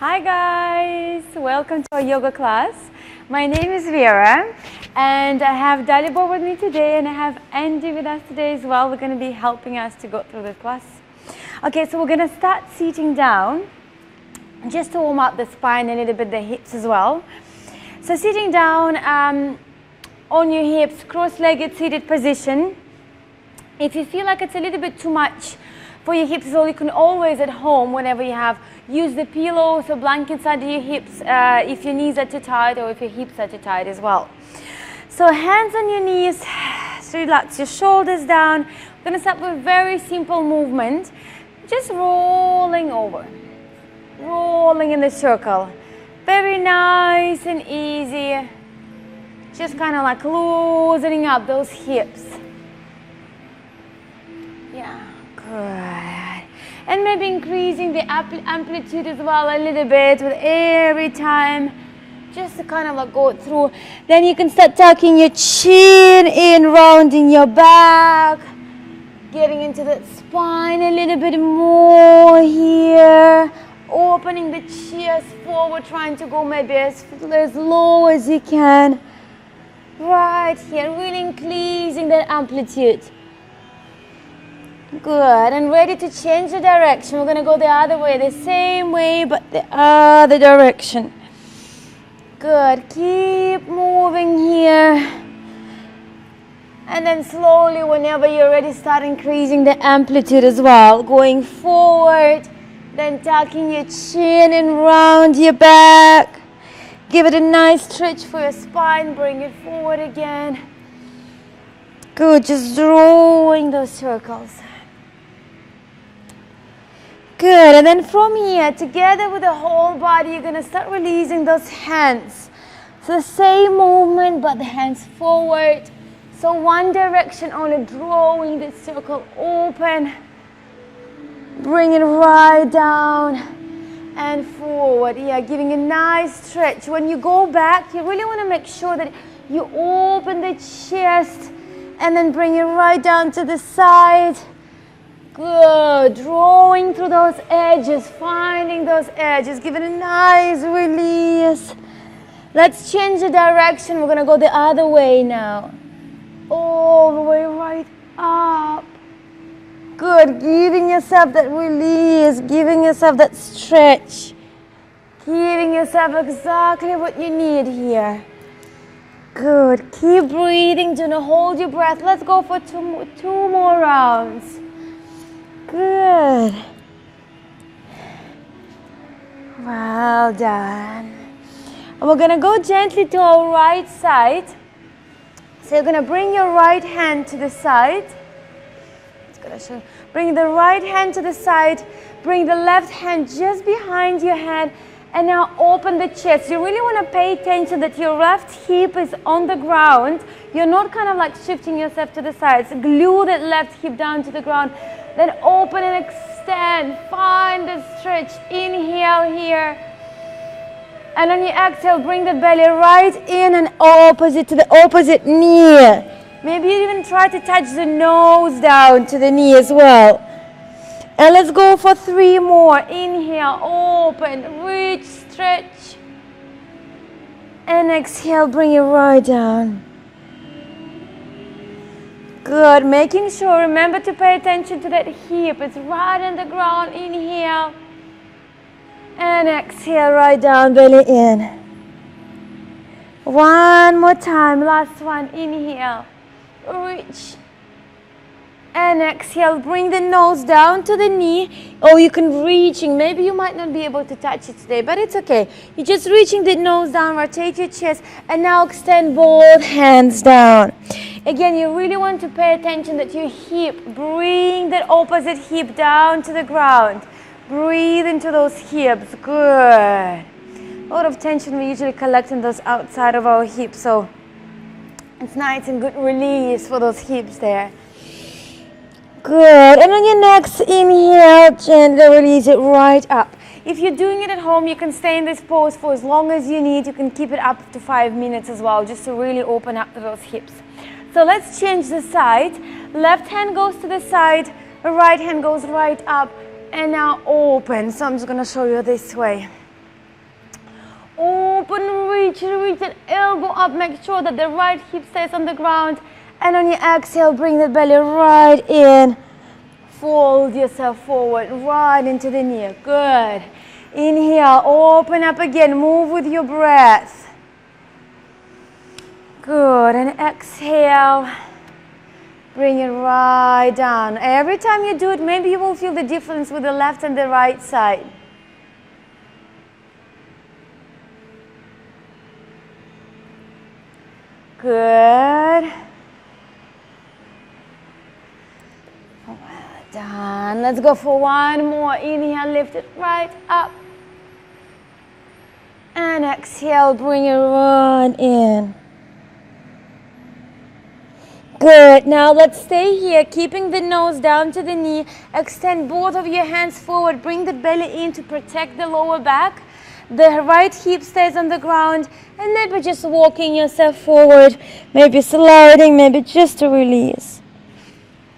Hi guys, welcome to our yoga class. My name is Vera and I have Dalibor with me today and I have Andy with us today as well. We're going to be helping us to go through the class. Okay, so we're going to start sitting down just to warm up the spine, a little bit the hips as well. So sitting down on your hips, cross-legged seated position. If you feel like it's a little bit too much for your hips, well, you can always at home, whenever you have, use the pillows or blankets under your hips if your knees are too tight or if your hips are too tight as well. So hands on your knees, so relax your shoulders down. We're going to start with a very simple movement, just rolling over, rolling in the circle. Very nice and easy, just kind of like loosening up those hips. Yeah, good. And maybe increasing the amplitude as well a little bit with every time, just to kind of like go through. Then you can start tucking your chin in, rounding your back, getting into that spine a little bit more here, opening the chest forward, trying to go maybe as low as you can. Right here, really increasing that amplitude. Good, and ready to change the direction. We're going to go the other way, the same way, but the other direction. Good, keep moving here. And then slowly, whenever you're ready, start increasing the amplitude as well. Going forward, then tucking your chin and round your back. Give it a nice stretch for your spine, bring it forward again. Good, just drawing those circles. Good, and then from here, together with the whole body, you're going to start releasing those hands. So the same movement, but the hands forward. So one direction only, drawing the circle open. Bring it right down and forward. Yeah, giving a nice stretch. When you go back, you really want to make sure that you open the chest and then bring it right down to the side. Good, drawing through those edges, finding those edges, give it a nice release. Let's change the direction. We're going to go the other way now. All the way right up. Good, giving yourself that release, giving yourself that stretch, giving yourself exactly what you need here. Good, keep breathing, do not hold your breath. Let's go for two more rounds. Good. Well done. And we're going to go gently to our right side. So you're going to bring your right hand to the side. It's going to show. Bring the right hand to the side. Bring the left hand just behind your head. And now open the chest. You really want to pay attention that your left hip is on the ground. You're not kind of like shifting yourself to the sides. Glue that left hip down to the ground. Then open and extend. Find the stretch. Inhale here. And on your exhale, bring the belly right in and opposite to the opposite knee. Maybe you even try to touch the nose down to the knee as well. And let's go for 3 more. Inhale, open, reach, stretch. And exhale, bring it right down. Good, making sure, remember to pay attention to that hip. It's right on the ground. Inhale. And exhale, right down, belly in. One more time, last one. Inhale, reach. And exhale, bring the nose down to the knee. Or you can reaching, maybe you might not be able to touch it today, but it's okay. You're just reaching the nose down, rotate your chest, and now extend both hands down. Again, you really want to pay attention that your hip, bring that opposite hip down to the ground. Breathe into those hips, good. A lot of tension we usually collect in those outside of our hips, so it's nice and good release for those hips there. Good, and on your next inhale, gently release it right up. If you're doing it at home, you can stay in this pose for as long as you need. You can keep it up to 5 minutes as well, just to really open up those hips. So let's change the side. Left hand goes to the side, right hand goes right up, and now open. So I'm just going to show you this way. open, reach that elbow up. Make sure that the right hip stays on the ground. And on your exhale, bring the belly right in. Fold yourself forward, right into the knee. Good. Inhale, open up again. Move with your breath. Good. And exhale. Bring it right down. Every time you do it, maybe you will feel the difference with the left and the right side. Good. Well done. Let's go for one more. Inhale, lift it right up. And exhale, bring it right in. Good. Now let's stay here, keeping the nose down to the knee. Extend both of your hands forward. Bring the belly in to protect the lower back. The right hip stays on the ground. And maybe just walking yourself forward. Maybe sliding, maybe just a release.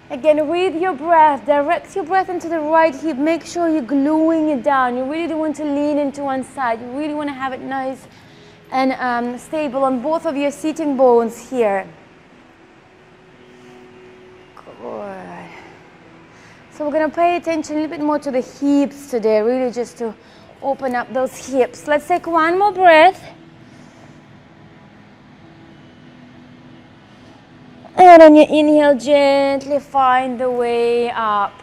Again, with your breath, direct your breath into the right hip. Make sure you're gluing it down. You really don't want to lean into one side. You really want to have it nice and stable on both of your sitting bones here. Good. So we're going to pay attention a little bit more to the hips today, really just to open up those hips. Let's take one more breath. And on your inhale, gently find the way up.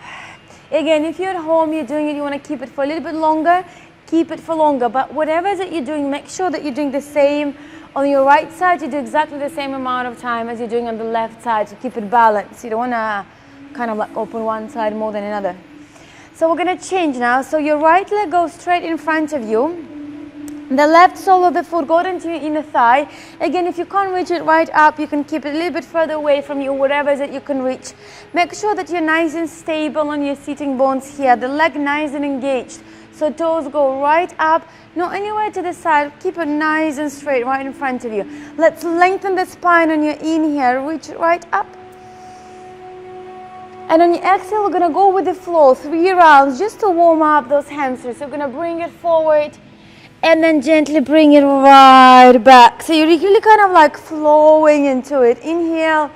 Again, if you're at home, you're doing it, you want to keep it for a little bit longer, keep it for longer. But whatever it is that you're doing, make sure that you're doing the same. On your right side, you do exactly the same amount of time as you're doing on the left side to keep it balanced. You don't want to kind of like open one side more than another. So we're going to change now. So your right leg goes straight in front of you. The left sole of the foot goes into your inner thigh. Again, if you can't reach it right up, you can keep it a little bit further away from you, whatever it is that you can reach. Make sure that you're nice and stable on your sitting bones here. The leg nice and engaged. So toes go right up, not anywhere to the side. Keep it nice and straight right in front of you. Let's lengthen the spine on your inhale. Reach it right up. And on your exhale, we're going to go with the flow. 3 rounds just to warm up those hamstrings. So we're going to bring it forward and then gently bring it right back. So you're really kind of like flowing into it. Inhale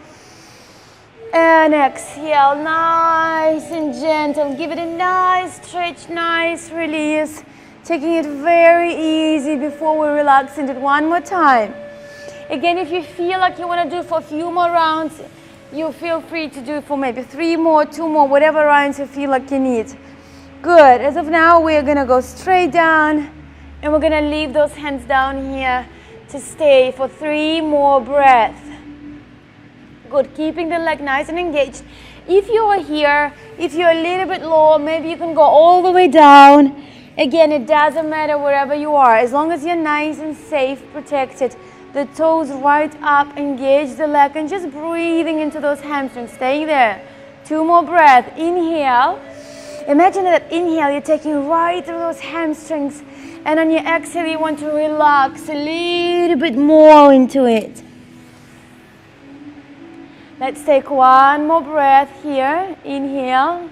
and exhale. Nice and gentle. Give it a nice stretch, nice release. Taking it very easy before we relax into it one more time. Again, if you feel like you want to do for a few more rounds, you feel free to do for maybe 3 more, 2 more, whatever rounds you feel like you need. Good. As of now, we're going to go straight down and we're going to leave those hands down here to stay for 3 more breaths. Good. Keeping the leg nice and engaged. If you are here, if you're a little bit low, maybe you can go all the way down. Again, it doesn't matter wherever you are. As long as you're nice and safe, protected. The toes right up, engage the leg and just breathing into those hamstrings. Staying there. 2 more breaths. Inhale. Imagine that inhale, you're taking right through those hamstrings. And on your exhale, you want to relax a little bit more into it. Let's take 1 more breath here. Inhale.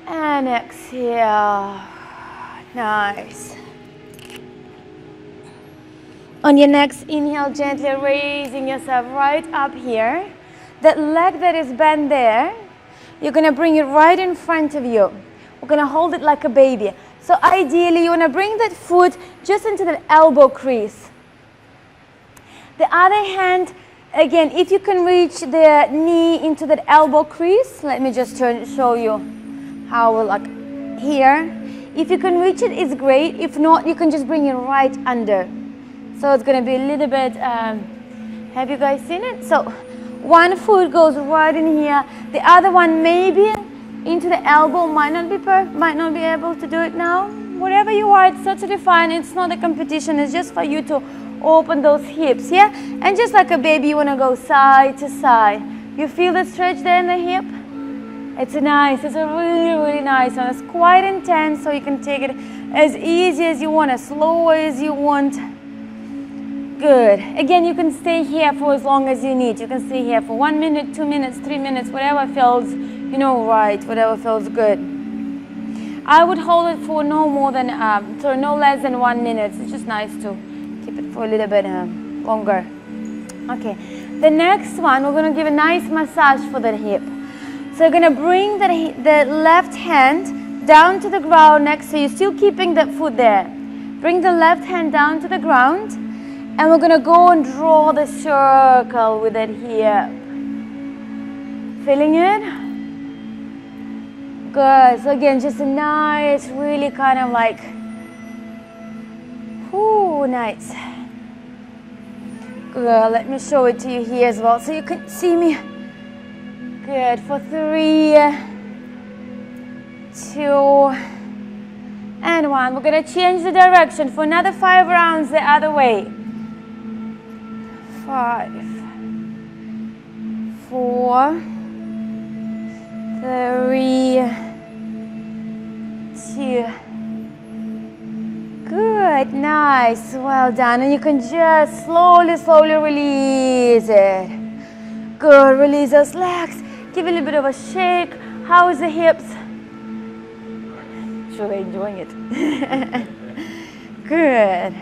And exhale. Nice. On your next inhale, gently raising yourself right up here. That leg that is bent there, you're going to bring it right in front of you. We're going to hold it like a baby. So ideally, you want to bring that foot just into the elbow crease. The other hand, again, if you can reach the knee into that elbow crease, let me just show you how we'll like here. If you can reach it, it's great. If not, you can just bring it right under. So it's going to be a little bit, have you guys seen it? So one foot goes right in here. The other one maybe into the elbow, might not be able to do it now. Whatever you are, it's totally fine. It's not a competition. It's just for you to open those hips, yeah? And just like a baby, you want to go side to side. You feel the stretch there in the hip? It's nice. It's a really, really nice one. It's quite intense, so you can take it as easy as you want, as slow as you want. Good. Again, you can stay here for as long as you need. You can stay here for 1 minute, 2 minutes, 3 minutes, whatever feels, right, whatever feels good. I would hold it for no less than 1 minute. It's just nice to keep it for a little bit longer. Okay, the next one, we're going to give a nice massage for the hip. So you're going to bring the left hand down to the ground next to you, still keeping that foot there. Bring the left hand down to the ground, and we're going to go and draw the circle with it here. Feeling it? Good. So again, just a nice, really kind of like, ooh, nice. Good. Let me show it to you here as well so you can see me. Good. For 3, 2, and 1. We're going to change the direction for another 5 rounds the other way. 5, 4, 3, 2. Good, nice, well done. And you can just slowly release it. Good, release those legs. Give it a little bit of a shake. How is the hips? Sure they're enjoying it. Good.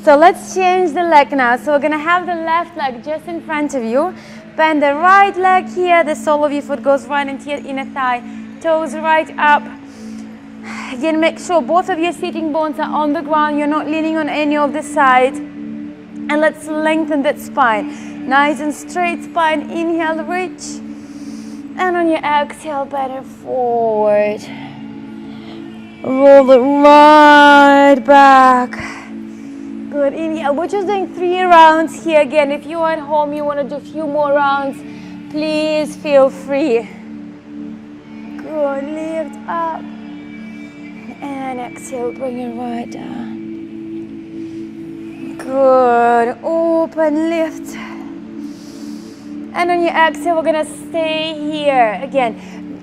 So let's change the leg now. So we're going to have the left leg just in front of you. Bend the right leg here. The sole of your foot goes right into your inner thigh. Toes right up. Again, make sure both of your sitting bones are on the ground. You're not leaning on any of the sides. And let's lengthen that spine. Nice and straight spine. Inhale, reach. And on your exhale, bend it forward. Roll it right back. Good. Inhale. We're just doing 3 rounds here. Again, if you're at home, you want to do a few more rounds, please feel free. Good. Lift up. And exhale, bring it right down. Good. Open, lift. And on your exhale, we're going to stay here. Again,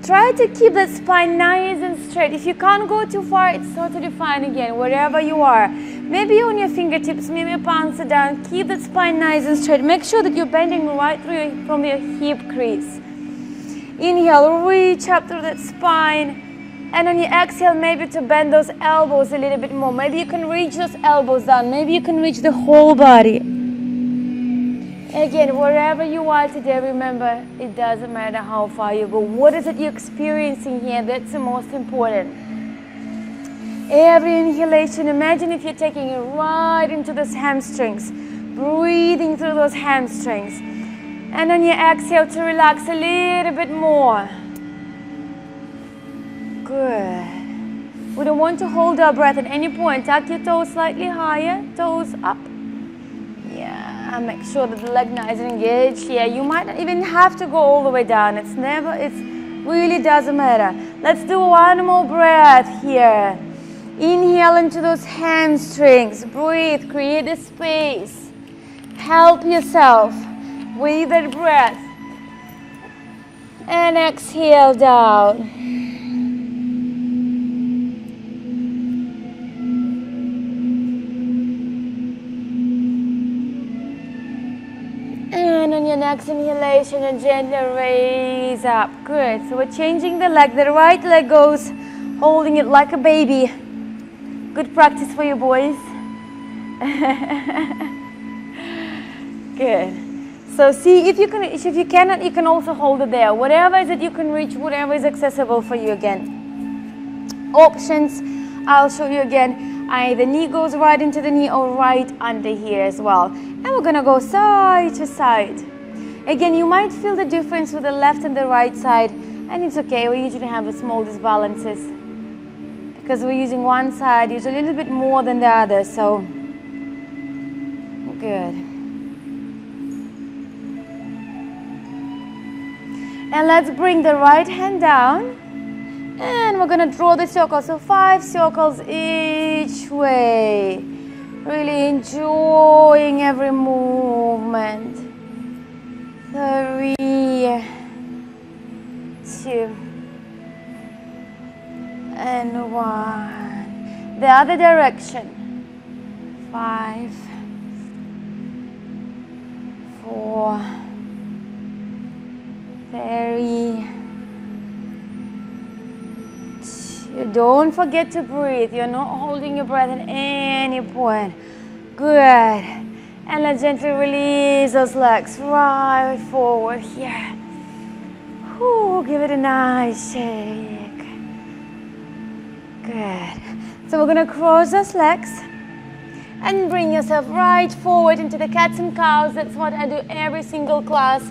try to keep that spine nice and straight. If you can't go too far, it's totally fine. Again, wherever you are. Maybe on your fingertips, maybe your palms are down. Keep that spine nice and straight. Make sure that you're bending right through from your hip crease. Inhale, reach up through that spine. And on your exhale, maybe to bend those elbows a little bit more. Maybe you can reach those elbows down. Maybe you can reach the whole body. Again, wherever you are today, remember, it doesn't matter how far you go. What is it you're experiencing here? That's the most important. Every inhalation, imagine if you're taking it right into those hamstrings. Breathing through those hamstrings. And on your exhale, to relax a little bit more. Good. We don't want to hold our breath at any point. Tuck your toes slightly higher, toes up. Yeah, make sure that the leg nice and engaged. Yeah, you might not even have to go all the way down. It really doesn't matter. Let's do one more breath here. Inhale into those hamstrings. Breathe, create a space. Help yourself with that breath. And exhale down. And on your next inhalation, and gently raise up. Good. So we're changing the leg. The right leg goes, holding it like a baby. Good practice for you boys. Good. So see if you can. If you cannot, you can also hold it there. Whatever is it you can reach, whatever is accessible for you again. Options. I'll show you again. Either knee goes right into the knee or right under here as well. And we're going to go side to side. Again, you might feel the difference with the left and the right side. And it's okay, we usually have the small disbalances. Because we're using one side usually a little bit more than the other. So, good. And let's bring the right hand down. And we're going to draw the circle. So 5 circles each way. Really enjoying every movement. 3, 2, and 1. The other direction. 5, 4, 3, 2, Don't forget to breathe. You're not holding your breath at any point. Good. And let's gently release those legs right forward here. Ooh, give it a nice shake. Good. So we're going to cross those legs and bring yourself right forward into the cats and cows. That's what I do every single class.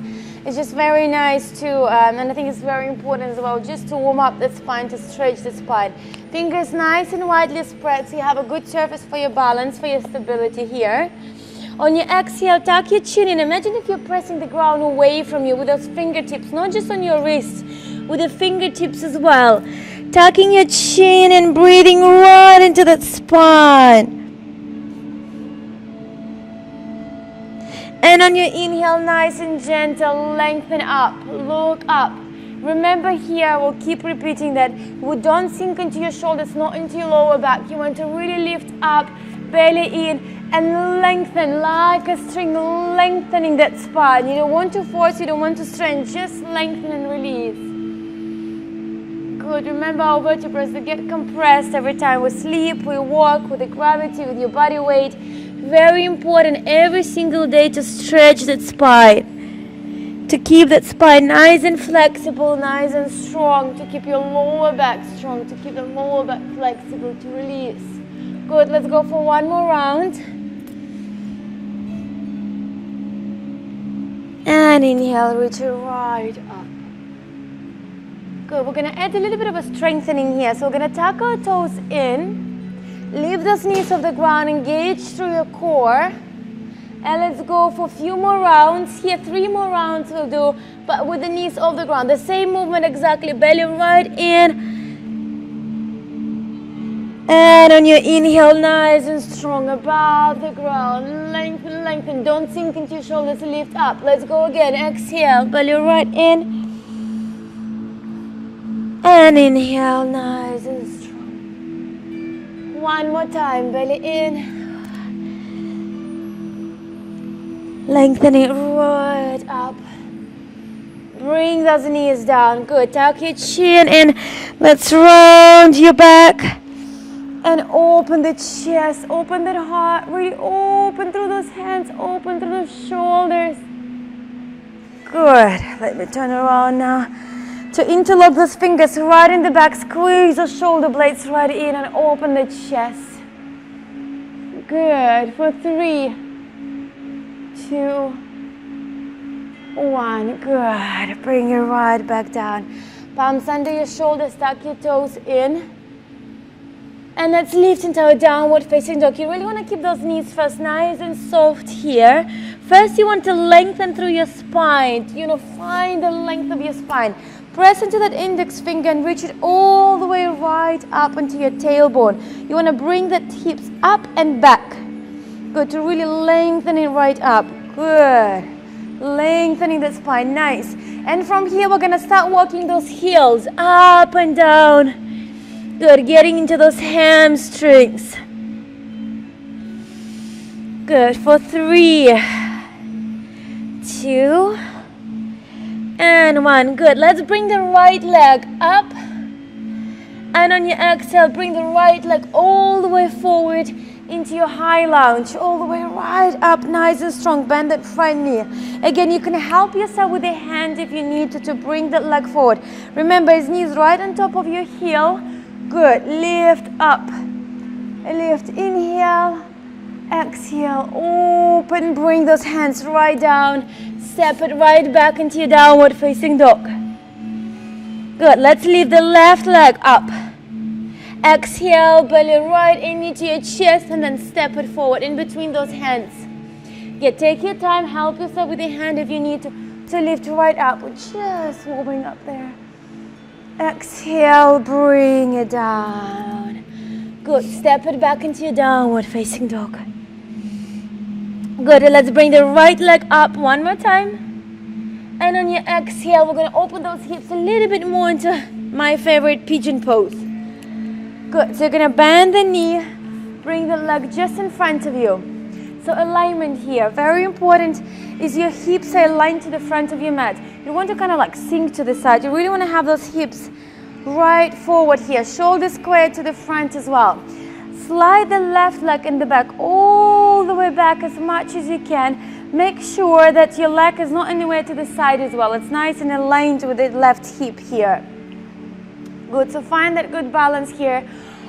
It's just very nice to, and I think it's very important as well, just to warm up the spine, to stretch the spine. Fingers nice and widely spread so you have a good surface for your balance, for your stability here. On your exhale, tuck your chin in. Imagine if you're pressing the ground away from you with those fingertips, not just on your wrists, with the fingertips as well. Tucking your chin and breathing right into that spine. And on your inhale, nice and gentle, lengthen up, look up. Remember here, we'll keep repeating that. We don't sink into your shoulders, not into your lower back. You want to really lift up, belly in, and lengthen like a string, lengthening that spine. You don't want to force, you don't want to strain, just lengthen and release. Good, remember our vertebrae they get compressed every time we sleep, we walk, with the gravity, with your body weight. Very important every single day to stretch that spine, to keep that spine nice and flexible, nice and strong, to keep your lower back strong, to keep the lower back flexible, to release. Good, let's go for one more round. And inhale, reach it right up. Good, we're going to add a little bit of a strengthening here. So we're going to tuck our toes in. Leave those knees off the ground, engage through your core. And let's go for a few more rounds. Here, 3 more rounds we'll do, but with the knees off the ground. The same movement exactly, belly right in. And on your inhale, nice and strong, above the ground. Lengthen, lengthen, don't sink into your shoulders, lift up. Let's go again, exhale, belly right in. And inhale, nice and strong. One more time, belly in. Lengthening right up. Bring those knees down. Good. Tuck your chin in. Let's round your back. And open the chest. Open that heart. Really open through those hands. Open through those shoulders. Good. Let me turn around now. To interlock those fingers right in the back, squeeze those shoulder blades right in and open the chest. Good. For 3, 2, 1. Good. Bring it right back down. Palms under your shoulders, tuck your toes in. And let's lift into our downward facing dog. You really want to keep those knees first nice and soft here. First, you want to lengthen through your spine. Find the length of your spine. Press into that index finger and reach it all the way right up into your tailbone. You want to bring the hips up and back. Good, to really lengthen it right up. Good. Lengthening the spine, nice. And from here, we're going to start walking those heels up and down. Good, getting into those hamstrings. Good, for 3, 2, and 1. Good. Let's bring the right leg up. And on your exhale, bring the right leg all the way forward into your high lunge. All the way right up, nice and strong. Bend that front knee. Again, you can help yourself with the hand if you need to bring that leg forward. Remember, his knees right on top of your heel. Good. Lift up. Lift. Inhale. Exhale. Open. Bring those hands right down. Step it right back into your downward facing dog. Good. Let's lift the left leg up. Exhale, belly right into your chest and then step it forward in between those hands. Yeah, take your time. Help yourself with your hand if you need to lift right up. We're just warming up there. Exhale, bring it down. Good. Step it back into your downward facing dog. Good, let's bring the right leg up one more time. And on your exhale, we're going to open those hips a little bit more into my favorite pigeon pose. Good, so you're going to bend the knee, bring the leg just in front of you. So alignment here, very important, is your hips are aligned to the front of your mat. You want to kind of like sink to the side. You really want to have those hips right forward here. Shoulders square to the front as well. Slide the left leg in the back, all the way back as much as you can. Make sure that your leg is not anywhere to the side as well. It's nice and aligned with the left hip here. Good, so find that good balance here.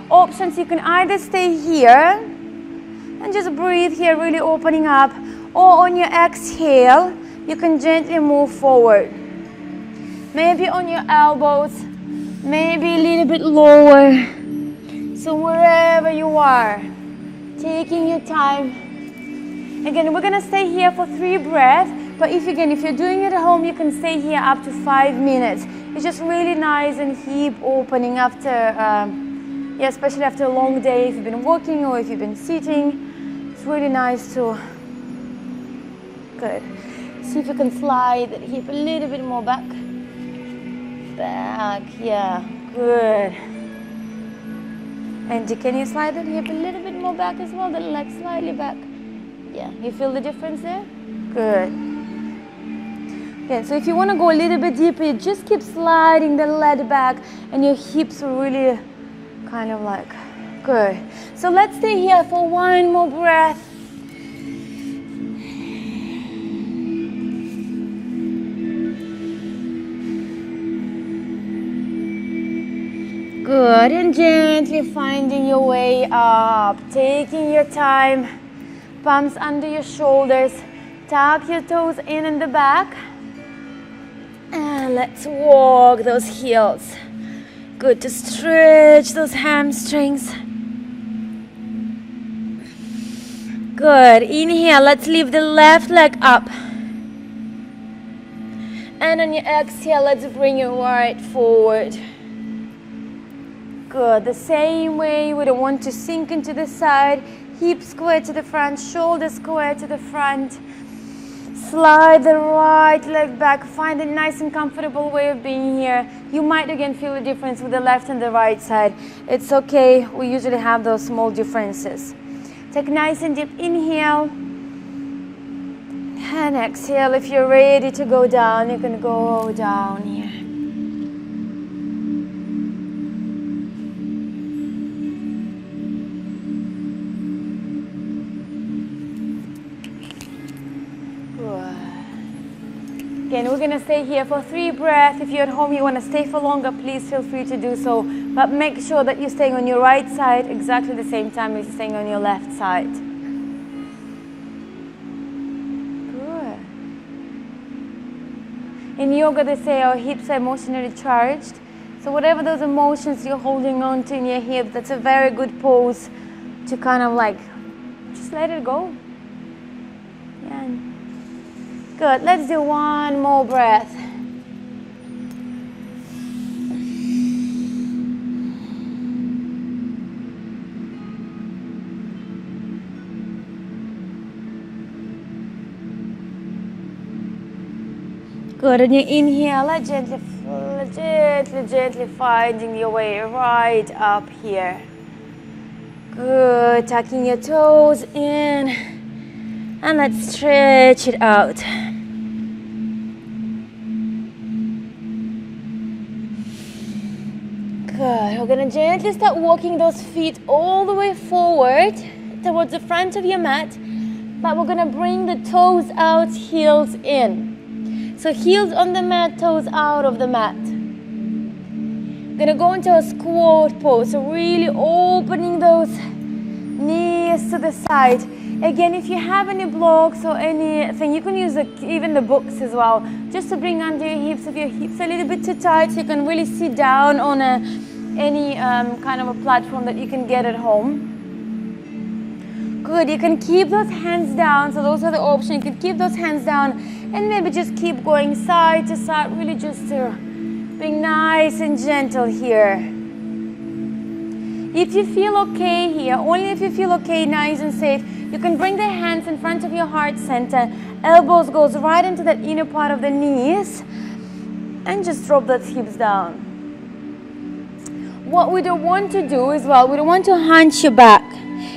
Options, you can either stay here and just breathe here, really opening up, or on your exhale, you can gently move forward. Maybe on your elbows, maybe a little bit lower. So wherever you are, taking your time. Again, we're gonna stay here for 3 breaths, but if you're doing it at home, you can stay here up to 5 minutes. It's just really nice and hip opening after, especially after a long day, if you've been walking or if you've been sitting. It's really nice to, good. See if you can slide that hip a little bit more back. Back, yeah, good. And can you slide that hip a little bit more back as well, the leg slightly back? Yeah, you feel the difference there? Good. Okay, so if you want to go a little bit deeper, you just keep sliding the leg back and your hips will really kind of like, good. So let's stay here for 1 more breath. Good, and gently finding your way up, taking your time, palms under your shoulders, tuck your toes in the back, and let's walk those heels. Good, to stretch those hamstrings. Good, inhale, let's lift the left leg up. And on your exhale, let's bring it right forward. Good, the same way, we don't want to sink into the side, hips square to the front, shoulders square to the front. Slide the right leg back, find a nice and comfortable way of being here. You might again feel a difference with the left and the right side. It's okay, we usually have those small differences. Take a nice and deep inhale. And exhale, if you're ready to go down, you can go down here. Again, we're going to stay here for 3 breaths. If you're at home, you want to stay for longer, please feel free to do so. But make sure that you're staying on your right side exactly the same time as you're staying on your left side. Good. In yoga, they say our hips are emotionally charged. So whatever those emotions you're holding on to in your hips, that's a very good pose to kind of like, just let it go. Yeah. Good, let's do 1 more breath. Good, on your inhale, gently finding your way right up here. Good, tucking your toes in, and let's stretch it out. Good. We're going to gently start walking those feet all the way forward towards the front of your mat, but we're going to bring the toes out, heels in. So heels on the mat, toes out of the mat. We're going to go into a squat pose, so really opening those knees to the side. Again, if you have any blocks or anything, you can use even the books as well, just to bring under your hips. If your hips are a little bit too tight, you can really sit down on any kind of a platform that you can get at home. Good, you can keep those hands down, so those are the options. You can keep those hands down and maybe just keep going side to side, really just to being nice and gentle here. If you feel okay here, only if you feel okay, nice and safe, you can bring the hands in front of your heart center. Elbows goes right into that inner part of the knees. And just drop those hips down. What we don't want to do as well, we don't want to hunch your back.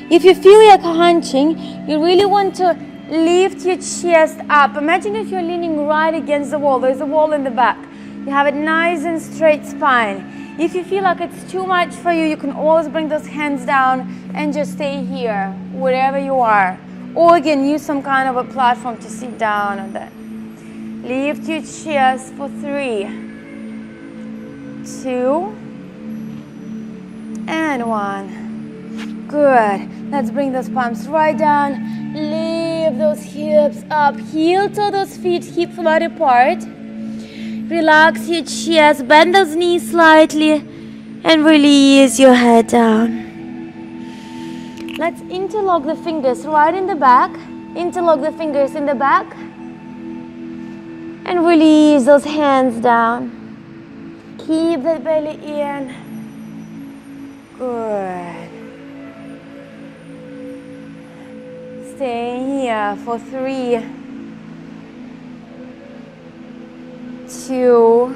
If you feel like hunching, you really want to lift your chest up. Imagine if you're leaning right against the wall. There's a wall in the back. You have a nice and straight spine. If you feel like it's too much for you, you can always bring those hands down and just stay here, wherever you are. Or again, use some kind of a platform to sit down on that. Lift your chest for 3, 2, and 1. Good. Let's bring those palms right down. Lift those hips up. Heel toe those feet hip wide apart. Relax your chest. Bend those knees slightly and release your head down. Let's interlock the fingers right in the back. Interlock the fingers in the back. And release those hands down. Keep that belly in. Good. Stay here for 3, 2,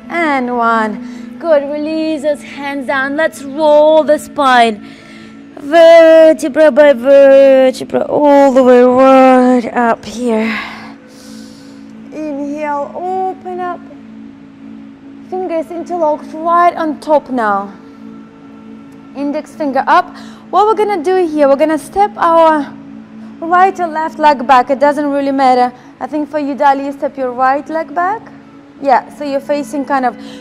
and 1. Good. Release those hands down. Let's roll the spine. Vertebra by vertebra. All the way right up here. Inhale. Open up. Fingers interlocked right on top now. Index finger up. What we're going to do here, we're going to step our right or left leg back. It doesn't really matter. I think for you, Dali, you step your right leg back. Yeah, so you're facing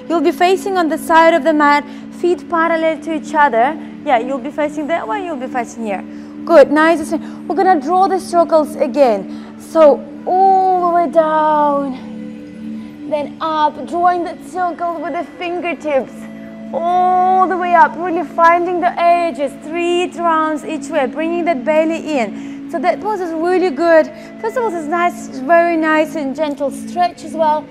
you'll be facing on the side of the mat, feet parallel to each other. Yeah, you'll be facing that way, you'll be facing here. Good, nice. We're going to draw the circles again. So all the way down, then up, drawing that circle with the fingertips. All the way up, really finding the edges, 3 rounds each way, bringing that belly in. So that pose is really good. First of all, it's nice, very nice and gentle stretch as well,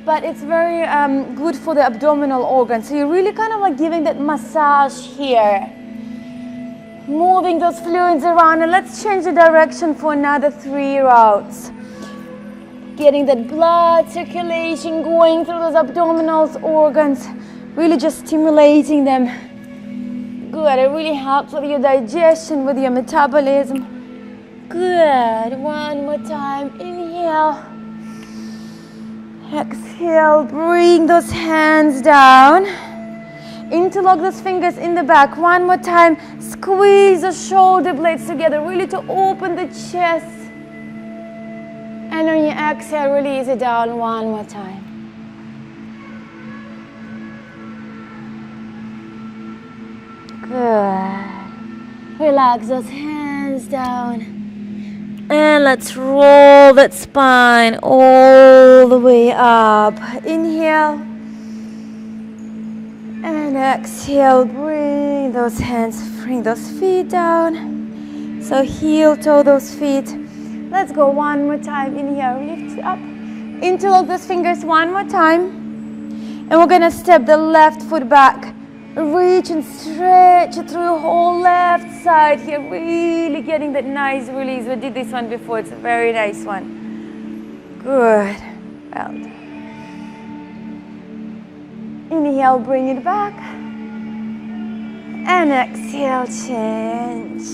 but it's very good for the abdominal organs. So you're really kind of like giving that massage here, moving those fluids around. And let's change the direction for another 3 rounds. Getting that blood circulation going through those abdominal organs. Really just stimulating them. Good. It really helps with your digestion, with your metabolism. Good. One more time. Inhale. Exhale. Bring those hands down. Interlock those fingers in the back. One more time. Squeeze the shoulder blades together, really to open the chest. And on your exhale, release it down one more time. Good. Relax those hands down. And let's roll that spine all the way up. Inhale. And exhale. Bring those hands, bring those feet down. So heel toe those feet. Let's go one more time. Inhale, lift up. Interlock those fingers one more time. And we're going to step the left foot back. Reach and stretch through your whole left side here, really getting that nice release. We did this one before, it's a very nice one. Good. Well done. Inhale, bring it back. And exhale, change.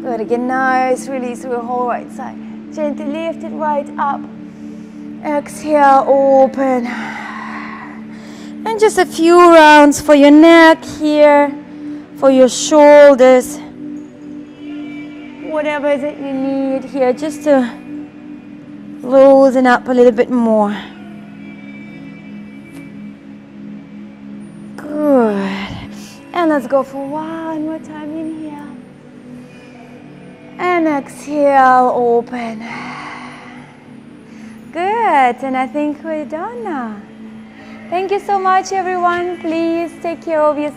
Good, again, nice release through your whole right side. Gently lift it right up. Exhale, open. And just a few rounds for your neck here, for your shoulders. Whatever it is that you need here, just to loosen up a little bit more. Good. And let's go for one more time. Inhale. And exhale, open. Good, and I think we're done now. Thank you so much, everyone. Please take care of yourself.